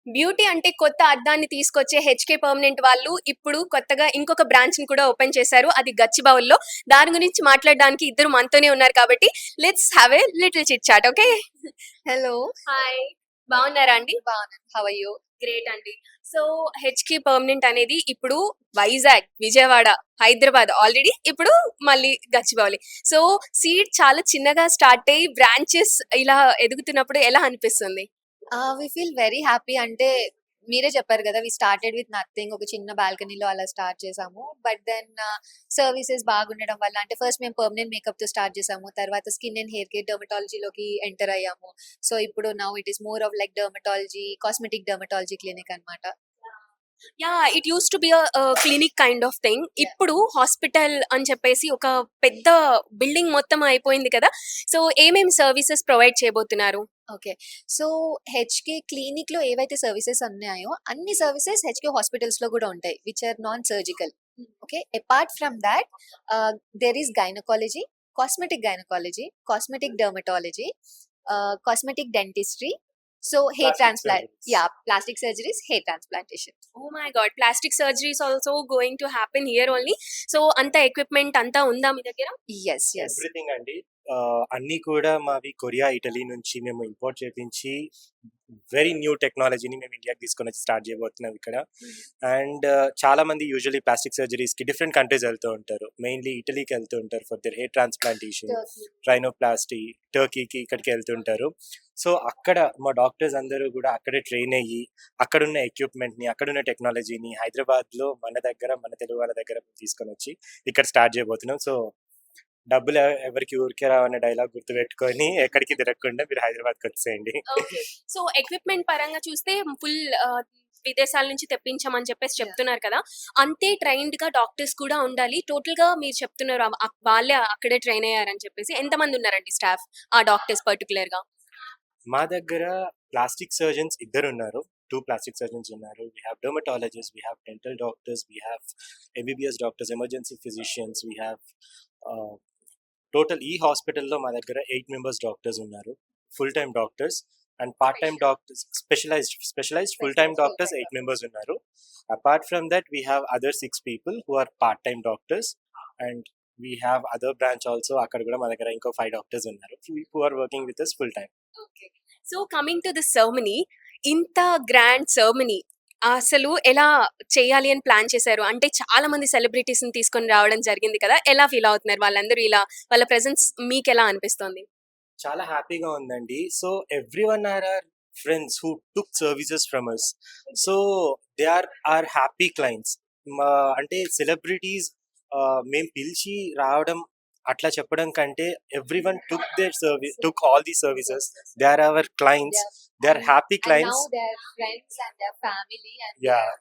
Beauty అంటే కొత్త అద్దాన్ని తీసుకొచ్చే హెచ్‌కే పర్మనెంట్ వాళ్ళు ఇప్పుడు కొత్తగా ఇంకొక బ్రాంచ్‌ని కూడా ఓపెన్ చేశారు. అది గచ్చిబౌలిలో. దాని గురించి మాట్లాడడానికి ఇద్దరు మనతోనే ఉన్నారు కాబట్టి let's have a little chit chat. Okay. Hello. Hi. బాగున్నారా అండి? బాగున్నాను. How are you? గ్రేట్ అండి. సో హెచ్‌కే పర్మనెంట్ అనేది ఇప్పుడు వైజాగ్, విజయవాడ, హైదరాబాద్ ఆల్రెడీ ఇప్పుడు మళ్ళీ గచ్చిబౌలి. సో సీడ్ చాలా చిన్నగా స్టార్ట్ అయ్యి బ్రాంచెస్ ఇలా ఎదుగుతున్నప్పుడు ఎలా అనిపిస్తుంది? We feel very happy. అంటే మీరే చెప్పారు కదా! We started with nothing. ఒక చిన్న బాల్కనీలో అలా స్టార్ట్ చేసాము. బట్ దెన్ సర్వీసెస్ బాగుండడం వల్ల అంటే ఫస్ట్ మేము పర్మనెంట్ మేకప్‌తో స్టార్ట్ చేసాము. తర్వాత స్కిన్ అండ్ హెయిర్ కేర్ డెర్మటాలజీలోకి ఎంటర్ అయ్యాము. సో ఇప్పుడు now it is more of like dermatology, cosmetic dermatology clinic అన్నమాట. Yeah! It used to be clinic kind of thing. Yeah! ఇప్పుడు హాస్పిటల్ అని చెప్పేసి ఒక పెద్ద బిల్డింగ్ మొత్తం అయిపోయింది కదా! సో ఏమేమి సర్వీసెస్ ప్రొవైడ్ చేయబోతున్నారు? ఓకే. సో హెచ్‌కే క్లినిక్‌లో ఏవైతే సర్వీసెస్ ఉన్నాయో అన్ని సర్వీసెస్ హెచ్‌కే హాస్పిటల్స్‌లో కూడా ఉంటాయి. Which are non surgical. Okay. Apart from that there is gynaecology, cosmetic cosmetic dermatology, cosmetic dentistry, so hair plastic transplant, surgeries. Yeah! Plastic surgeries, hair transplantation. Oh my god! Plastic surgeries also going to happen here only. So అంత equipment అంతా ఉందా మీ దగ్గర? Yes. Yes. Everything అండి. అన్నీ కూడా మావి Korea, Italy నుంచి మేము ఇంపోర్ట్ చేపించి వెరీ న్యూ టెక్నాలజీని మేము ఇండియాకి తీసుకొనొచ్చి స్టార్ట్ చేయబోతున్నాం ఇక్కడ. అండ్ చాలా మంది యూజువల్లీ ప్లాస్టిక్ సర్జరీస్‌కి డిఫరెంట్ కంట్రీస్ వెళ్తూ ఉంటారు. మెయిన్‌లీ ఇటలీకి వెళ్తూ ఉంటారు for their hair transplantation, Turkey. Rhinoplasty, టర్కీకి ఇక్కడికి వెళ్తుంటారు. సో అక్కడ మా డాక్టర్స్ అందరూ కూడా అక్కడే ట్రైన్ అయ్యి అక్కడున్న ఎక్విప్మెంట్‌ని, అక్కడున్న టెక్నాలజీని హైదరాబాద్‌లో మన దగ్గర, మన తెలుగు వాళ్ళ దగ్గర తీసుకొనొచ్చి ఇక్కడ స్టార్ట్ చేయబోతున్నాం. సో డబ్బులు ఎవరికి ఊరికే రావన్న డైలాగ్ గుర్తుపెట్టుకొని ఎక్కడికి తిరగకుండా మీరు హైదరాబాద్‌కి వచ్చేయండి. ఓకే. సో ఎక్విప్‌మెంట్ పరంగా చూస్తే ఫుల్ విదేశాల నుంచి తెప్పించామని చెప్పేసి యాహ్! చెప్తున్నారు కదా! అంతే ట్రైన్డ్‌గా డాక్టర్స్ కూడా ఉండాలి. టోటల్‌గా మీరు చెప్తున్నారు వాళ్ళే అక్కడే ట్రైన్ అయ్యారని చెప్పేసి. ఎంతమంది ఉన్నారండి స్టాఫ్? ఆ డాక్టర్స్ పర్టిక్యులర్‌గా? మా దగ్గర ప్లాస్టిక్ సర్జన్స్ ఇద్దరున్నారు. 2 ప్లాస్టిక్ సర్జన్స్ ఉన్నారు. We have dermatologist, we have dental doctors, we have MBBS doctors, emergency physicians, we have ah, total ఈ హాస్పిటల్‌లో మా దగ్గర 8 మెంబర్స్ డాక్టర్స్ ఉన్నారు. Full time doctors and part time doctors, specialized full time specialized full doctors time 8 doctor. Members ఉన్నారు. Apart from that we have other 6 people who are part time doctors and we have other branch also. అక్కడ కూడా మా దగ్గర ఇంకో 5 doctors ఉన్నారు who are working with us full time. Okay. So coming to the ceremony, ఇంత grand ceremony అసలు ఎలా చేయాలి అని ప్లాన్ చేశారు? అంటే చాలా మంది సెలబ్రిటీస్‌ని తీసుకొని రావడం జరిగింది కదా! ఎలా ఫీల్ అవుతున్నారు? వాళ్ళందరూ ఇలా వాళ్ళ ప్రెజెన్స్ మీకెలా అనిపిస్తోంది? చాలా హ్యాపీగా ఉందండి. So everyone or our friends who took services from us. So they are are happy clients. మా అంటే సెలబ్రిటీస్ మేము పిలిచి రావడం అట్లా చెప్పడం కంటే everyone took their service, took all the services. They are our clients. Yeah! They are and happy and now clients. They are friends and they are family and they yeah! Are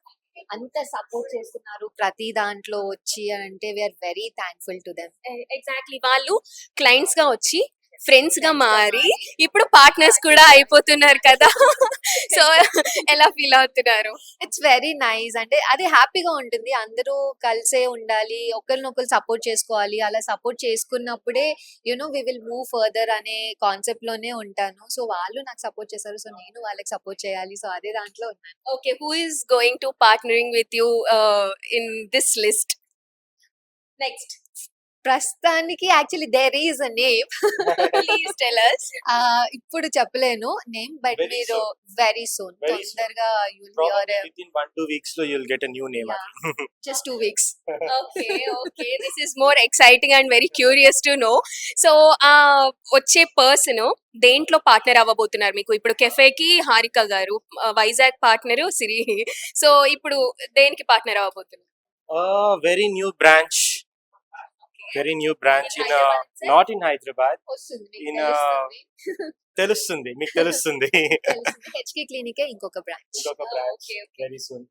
అంత support చేస్తున్నారు ప్రతి దాంట్లో వచ్చి అంటే we are very thankful to them. Exactly. వాళ్ళు క్లయింట్స్‌గా వచ్చి ఫ్రెండ్స్‌గా ఫ్రెండ్స్‌గా మారి మారి ఇప్పుడు పార్ట్నర్స్ కూడా పార్ట్నర్స్ అయిపోతున్నారు కదా! So exactly. ఎలా ఫీల్ అవుతున్నారు? It's very nice. అంటే అది హ్యాపీగా ఉంటుంది. అందరూ కలిసే ఉండాలి. ఒకరినొకరు సపోర్ట్ చేసుకోవాలి. అలా సపోర్ట్ చేసుకున్నప్పుడే వి విల్ మూవ్ ఫర్దర్ అనే కాన్సెప్ట్‌లోనే ఉంటాను. సో వాళ్ళు నాకు సపోర్ట్ చేశారు. సో నేను వాళ్ళకి సపోర్ట్ చేయాలి. సో అదే దాంట్లో ఉన్నాను. Okay. Who is going to partnering with you in this list? Next. ప్రస్తుతానికి actually there is a name. Please tell us. ఇప్పుడు చెప్పలేను నేమ్. బట్ వెరీ మీరు soon. Very soon very soon. తొందరగా you will hear probably within 1-2 weeks లో you will get a new name yeah! అది. Just 2 weeks. Okay. Okay. This is more exciting and very curious to know. So వచ్చే person దేంట్లో partner అవ్వబోతున్నారు మీకు? ఇప్పుడు కెఫేకి హారిక గారు, Vizag partner సిరి. So ఇప్పుడు దేనికి partner అవ్వబోతున్నారు? Very new branch. Okay. Very new branch in in Hyderabad itself? Not in Hyderabad. వస్తుంది. మీకు ఇన్ తెలుస్తుంది. తెలుస్తుంది. మీకు తెలుస్తుంది. తెలుస్తుంది. హెచ్‌కే క్లినికే ఇంకొక బ్రాంచ్. ఇంకొక branch okay. Okay. Very soon.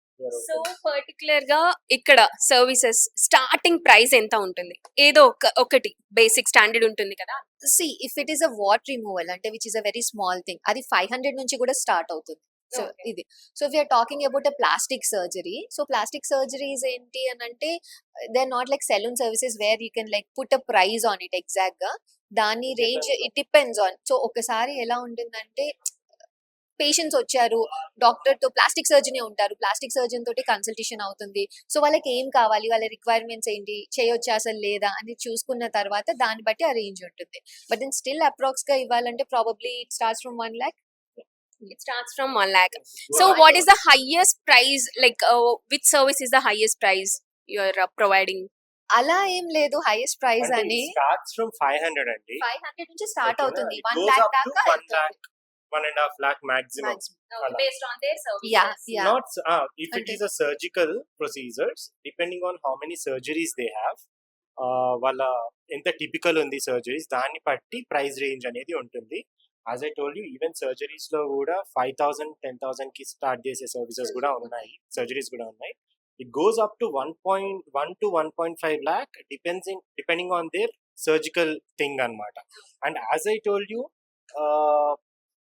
So పర్టిక్యులర్‌గా ఇక్కడ సర్వీసెస్ స్టార్టింగ్ ప్రైస్ ఎంత ఉంటుంది? ఏదో ఒకటి బేసిక్ స్టాండర్డ్ ఉంటుంది కదా! If it is a what removal అంటే which is a very small thing అది 500 నుంచి కూడా స్టార్ట్ అవుతుంది. So okay. ఇది. So we are talking about a plastic surgery. So plastic surgeries ఏంటి అనంటే they are not like salon services where you can like put a price on it ఎగ్జాక్ట్‌గా. దాని range Depends on. It depends on. So ఒకసారి ఎలా ఉంటుందంటే patients వచ్చారు, డాక్టర్‌తో plastic సర్జనే ఉంటారు. ప్లాస్టిక్ సర్జన్ తోటి కన్సల్టేషన్ అవుతుంది. సో, వాళ్ళకి ఏం కావాలి? వాళ్ళ రిక్వైర్మెంట్స్ ఏంటి? చేయొచ్చా అసలు లేదా? అని చూసుకున్న తర్వాత దాన్ని బట్టి ఆ రేంజ్ ఉంటుంది. బట్ దెన్ స్టిల్ అప్రాక్స్‌గా ఇవ్వాలంటే probably it starts from 1,00,000. It starts from 1 lakh. So what is the highest price, like which service is the highest price you are providing? అలా ఏం లేదు హైయెస్ట్ ప్రైస్ అంటే అని. it starts from 500 అండి. 500 నుంచి start ఓకేనా? అవుతుంది. It 1 goes lakh up to దాకా 1 lakh, 1.5 lakh maximum. Okay, based on their services. Yeah. Not if it అంటే is a surgical procedures, depending on how many surgeries they have, వాళ్ళ ఎంత typical ఉంది surgeries దాన్ని బట్టి price range అనేది ఉంటుంది. As I told you even surgeries లో కూడా 5,000 10,000 కి స్టార్ట్ చేసే సర్వీసెస్ కూడా ఉన్నాయి, సర్జరీస్ కూడా ఉన్నాయి. It goes up to 1.1 to 1.5 lakh depending on their surgical thing అన్నమాట. And as I told you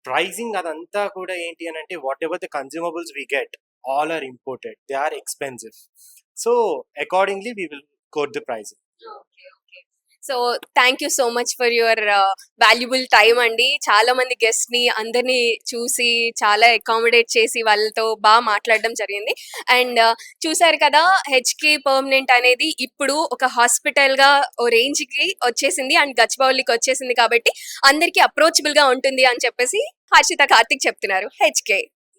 pricing అదంతా కూడా ఏంటి అని అంటే whatever the consumables we get all are imported, they are expensive. So accordingly we will quote the pricing. Okay. So thank you so much for your valuable time అండి. చాలా మంది guest ని అందరినీ చూసి చాలా అకామిడేట్ చేసి వాళ్ళతో బాగా మాట్లాడడం జరిగింది. అండ్ చూసారు కదా, హెచ్కే పర్మనెంట్ అనేది ఇప్పుడు ఒక హాస్పిటల్ గా ఓ రేంజ్ కి వచ్చేసింది అండ్ గచ్చిబౌలికి వచ్చేసింది కాబట్టి అందరికీ అప్రోచబుల్ గా ఉంటుంది అని చెప్పేసి హర్షిత కార్తిక్ చెప్తున్నారు. హెచ్కే.